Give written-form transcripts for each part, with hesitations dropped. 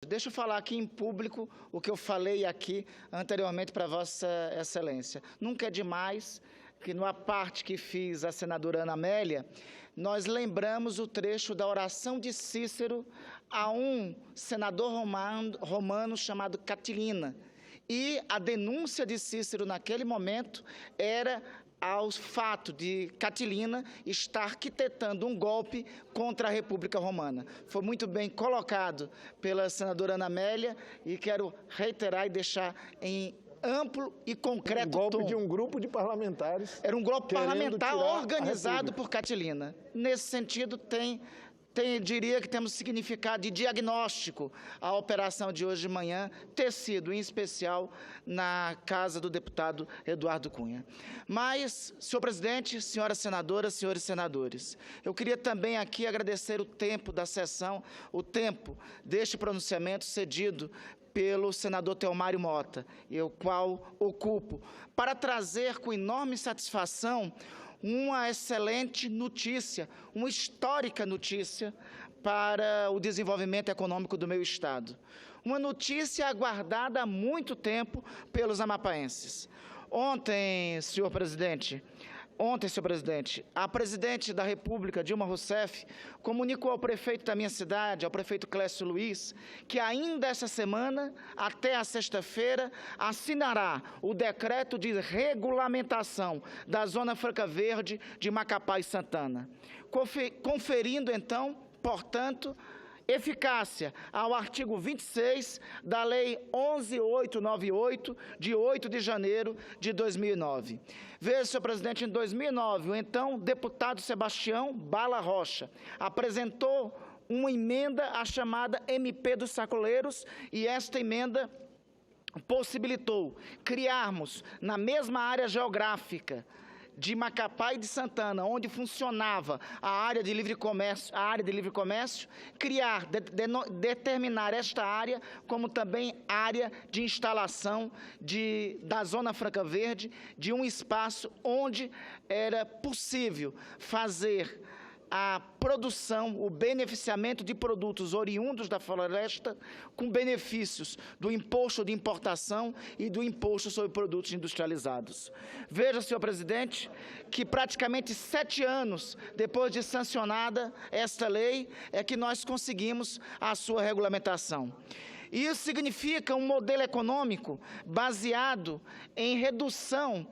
Deixa eu falar aqui em público o que eu falei aqui anteriormente para Vossa Excelência. Nunca é demais que, numa parte que fiz a senadora Ana Amélia, nós lembramos o trecho da oração de Cícero a um senador romano chamado Catilina. E a denúncia de Cícero naquele momento era ao fato de Catilina estar arquitetando um golpe contra a República Romana. Foi muito bem colocado pela senadora Ana Amélia e quero reiterar e deixar em amplo e concreto tom. Um golpe de um grupo de parlamentares. Era um golpe parlamentar organizado por Catilina. Nesse sentido, diria que temos significado de diagnóstico a operação de hoje de manhã ter sido, em especial, na casa do deputado Eduardo Cunha. Mas, senhor presidente, senhoras senadoras, senhores senadores, eu queria também aqui agradecer o tempo da sessão, o tempo deste pronunciamento cedido pelo senador Theomário Mota, e o qual ocupo, para trazer com enorme satisfação uma excelente notícia, uma histórica notícia para o desenvolvimento econômico do meu Estado. Uma notícia aguardada há muito tempo pelos amapaenses. Ontem, senhor presidente, a presidente da República, Dilma Rousseff, comunicou ao prefeito da minha cidade, ao prefeito Clécio Luiz, que ainda essa semana, até a sexta-feira, assinará o decreto de regulamentação da Zona Franca Verde de Macapá e Santana, conferindo, então, portanto, eficácia ao artigo 26 da Lei 11.898, de 8 de janeiro de 2009. Veja, senhor presidente, em 2009, o então deputado Sebastião Bala Rocha apresentou uma emenda, a chamada MP dos Sacoleiros, e esta emenda possibilitou criarmos, na mesma área geográfica de Macapá e de Santana, onde funcionava a área de livre comércio, determinar esta área como também área de instalação da Zona Franca Verde, de um espaço onde era possível fazer a produção, o beneficiamento de produtos oriundos da floresta com benefícios do imposto de importação e do imposto sobre produtos industrializados. Veja, senhor presidente, que praticamente 7 anos depois de sancionada esta lei é que nós conseguimos a sua regulamentação. Isso significa um modelo econômico baseado em redução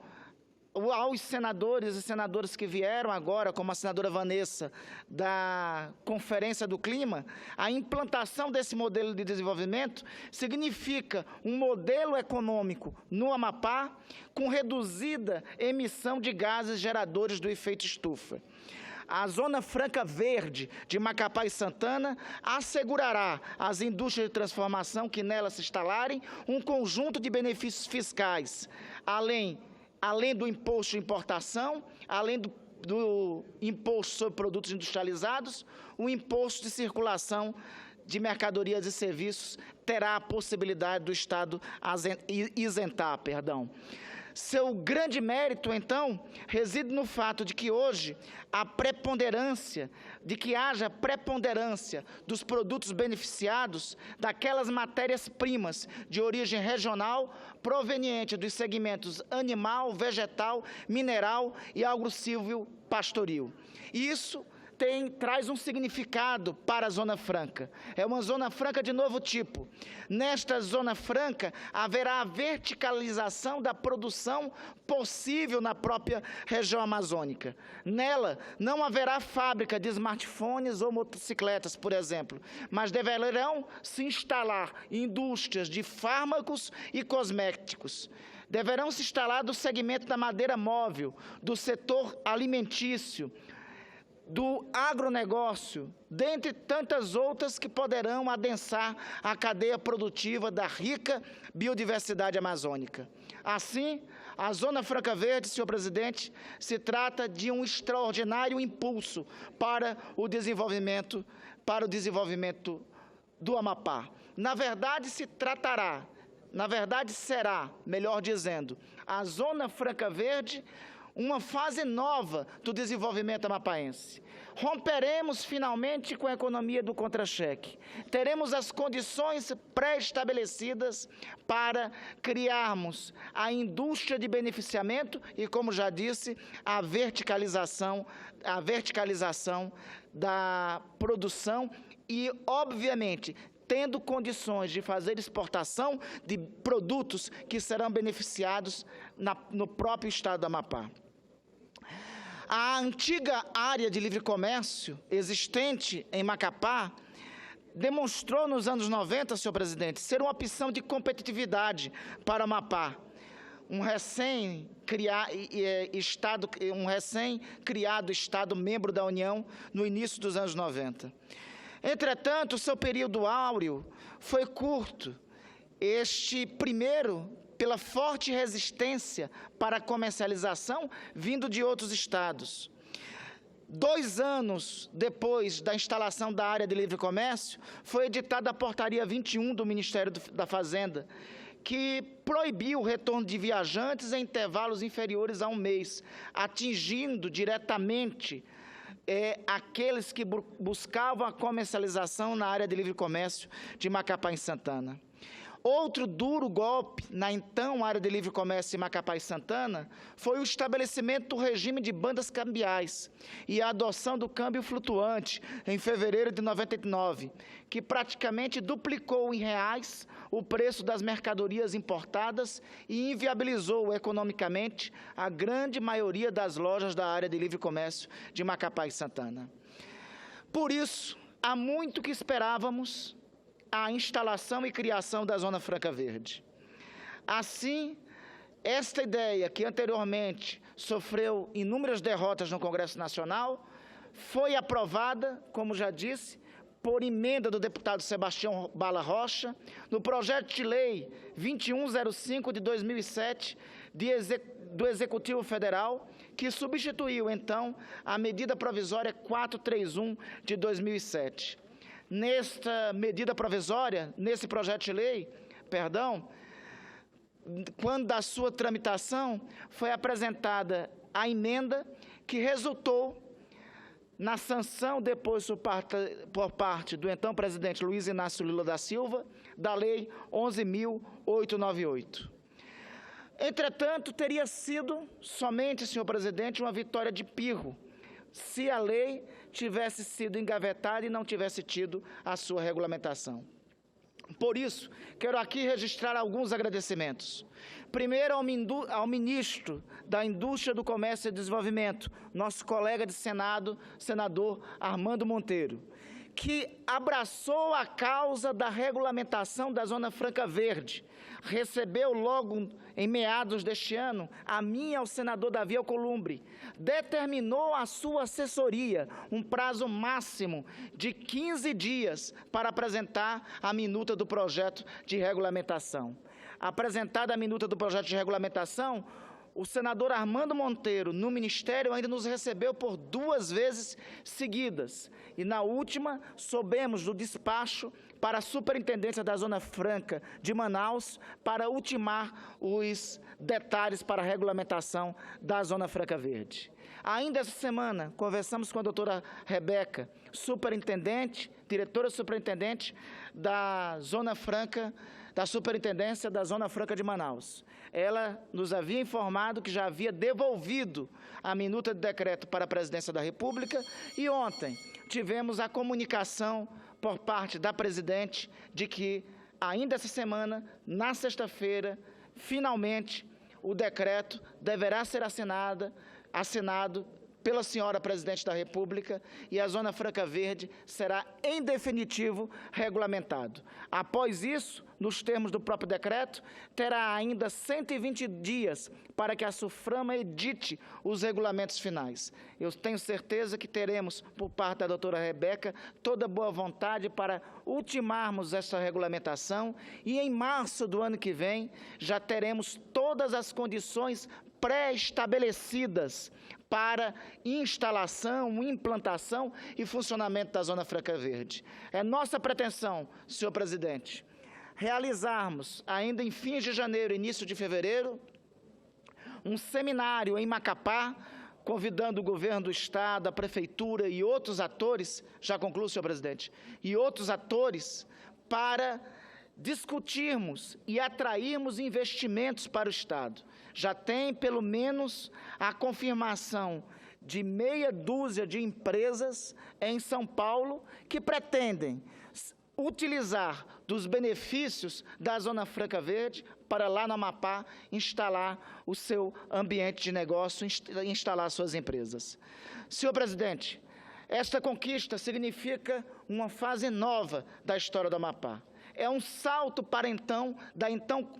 aos senadores e senadoras que vieram agora, como a senadora Vanessa, da Conferência do Clima, a implantação desse modelo de desenvolvimento significa um modelo econômico no Amapá com reduzida emissão de gases geradores do efeito estufa. A Zona Franca Verde de Macapá e Santana assegurará às indústrias de transformação que nela se instalarem um conjunto de benefícios fiscais, além do imposto de importação, além do imposto sobre produtos industrializados, o imposto de circulação de mercadorias e serviços terá a possibilidade do Estado isentar. Seu grande mérito, então, reside no fato de que hoje haja preponderância dos produtos beneficiados daquelas matérias-primas de origem regional proveniente dos segmentos animal, vegetal, mineral e agro-silvio-pastoril. Isso traz um significado para a Zona Franca. É uma Zona Franca de novo tipo. Nesta Zona Franca, haverá a verticalização da produção possível na própria região amazônica. Nela, não haverá fábrica de smartphones ou motocicletas, por exemplo, mas deverão se instalar indústrias de fármacos e cosméticos. Deverão se instalar do segmento da madeira móvel, do setor alimentício, do agronegócio, dentre tantas outras que poderão adensar a cadeia produtiva da rica biodiversidade amazônica. Assim, a Zona Franca Verde, senhor presidente, se trata de um extraordinário impulso para o desenvolvimento do Amapá. Na verdade, será, melhor dizendo, a Zona Franca Verde uma fase nova do desenvolvimento amapaense. Romperemos finalmente com a economia do contra-cheque. Teremos as condições pré-estabelecidas para criarmos a indústria de beneficiamento e, como já disse, a verticalização da produção e, obviamente, tendo condições de fazer exportação de produtos que serão beneficiados no próprio estado do Amapá. A antiga área de livre comércio existente em Macapá demonstrou nos anos 90, senhor presidente, ser uma opção de competitividade para o Amapá, um recém-criado Estado membro da União no início dos anos 90. Entretanto, seu período áureo foi curto. Este primeiro, pela forte resistência para a comercialização vindo de outros estados. 2 anos depois da instalação da área de livre comércio, foi editada a Portaria 21 do Ministério da Fazenda, que proibiu o retorno de viajantes em intervalos inferiores a 1 mês, atingindo diretamente aqueles que buscavam a comercialização na área de livre comércio de Macapá e Santana. Outro duro golpe na então área de livre comércio em Macapá e Santana foi o estabelecimento do regime de bandas cambiais e a adoção do câmbio flutuante em fevereiro de 99, que praticamente duplicou em reais o preço das mercadorias importadas e inviabilizou economicamente a grande maioria das lojas da área de livre comércio de Macapá e Santana. Por isso, há muito que esperávamos a instalação e criação da Zona Franca Verde. Assim, esta ideia, que anteriormente sofreu inúmeras derrotas no Congresso Nacional, foi aprovada, como já disse, por emenda do deputado Sebastião Bala Rocha, no projeto de lei 2105 de 2007 do Executivo Federal, que substituiu, então, a medida provisória 431 de 2007. Nesta medida provisória, nesse projeto de lei, quando da sua tramitação, foi apresentada a emenda que resultou na sanção depois por parte do então presidente Luiz Inácio Lula da Silva, da Lei 11.898. Entretanto, teria sido somente, senhor presidente, uma vitória de pirro, se a lei tivesse sido engavetada e não tivesse tido a sua regulamentação. Por isso, quero aqui registrar alguns agradecimentos. Primeiro, ao ministro da Indústria do Comércio e Desenvolvimento, nosso colega de Senado, senador Armando Monteiro, que abraçou a causa da regulamentação da Zona Franca Verde. Recebeu logo em meados deste ano a mim e ao senador Davi Alcolumbre. Determinou à sua assessoria um prazo máximo de 15 dias para apresentar a minuta do projeto de regulamentação. Apresentada a minuta do projeto de regulamentação, o senador Armando Monteiro, no Ministério, ainda nos recebeu por 2 vezes seguidas. E, na última, soubemos do despacho para a Superintendência da Zona Franca de Manaus para ultimar os detalhes para a regulamentação da Zona Franca Verde. Ainda essa semana, conversamos com a doutora Rebeca, diretora superintendente da Zona Franca, da Superintendência da Zona Franca de Manaus. Ela nos havia informado que já havia devolvido a minuta de decreto para a Presidência da República e ontem tivemos a comunicação por parte da Presidente de que, ainda essa semana, na sexta-feira, finalmente, o decreto deverá ser assinado pela senhora Presidente da República e a Zona Franca Verde será, em definitivo, regulamentado. Após isso, nos termos do próprio decreto, terá ainda 120 dias para que a SUFRAMA edite os regulamentos finais. Eu tenho certeza que teremos, por parte da doutora Rebeca, toda boa vontade para ultimarmos essa regulamentação e, em março do ano que vem, já teremos todas as condições pré-estabelecidas para instalação, implantação e funcionamento da Zona Franca Verde. É nossa pretensão, senhor presidente, realizarmos, ainda em fins de janeiro, início de fevereiro, um seminário em Macapá, convidando o governo do Estado, a Prefeitura e outros atores, já concluo, senhor presidente, e outros atores, para discutirmos e atrairmos investimentos para o Estado. Já tem, pelo menos, a confirmação de meia dúzia de empresas em São Paulo que pretendem utilizar dos benefícios da Zona Franca Verde para lá no Amapá instalar o seu ambiente de negócio, instalar suas empresas. Senhor presidente, esta conquista significa uma fase nova da história do Amapá. É um salto para da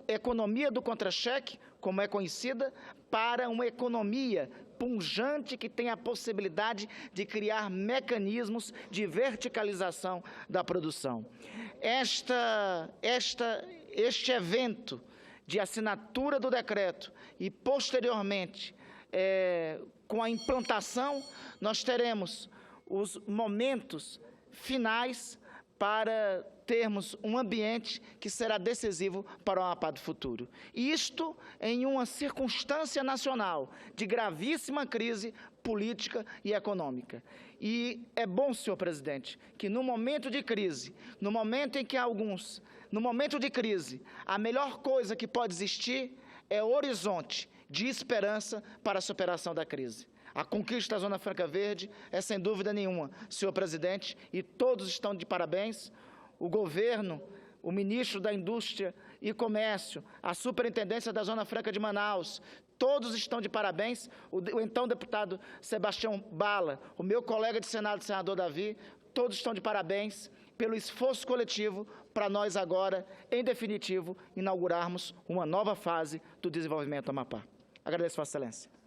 economia do contra-cheque, como é conhecida, para uma economia pujante que tem a possibilidade de criar mecanismos de verticalização da produção. Este evento de assinatura do decreto e, posteriormente, com a implantação, nós teremos os momentos finais para termos um ambiente que será decisivo para o Amapá do futuro. Isto em uma circunstância nacional de gravíssima crise política e econômica. E é bom, senhor presidente, que no momento de crise, no momento de crise, a melhor coisa que pode existir é o horizonte de esperança para a superação da crise. A conquista da Zona Franca Verde é, sem dúvida nenhuma, senhor presidente, e todos estão de parabéns, o governo, o ministro da Indústria e Comércio, a superintendência da Zona Franca de Manaus, todos estão de parabéns, o então deputado Sebastião Bala, o meu colega de Senado, senador Davi, todos estão de parabéns pelo esforço coletivo para nós agora, em definitivo, inaugurarmos uma nova fase do desenvolvimento do Amapá. Agradeço, Vossa Excelência.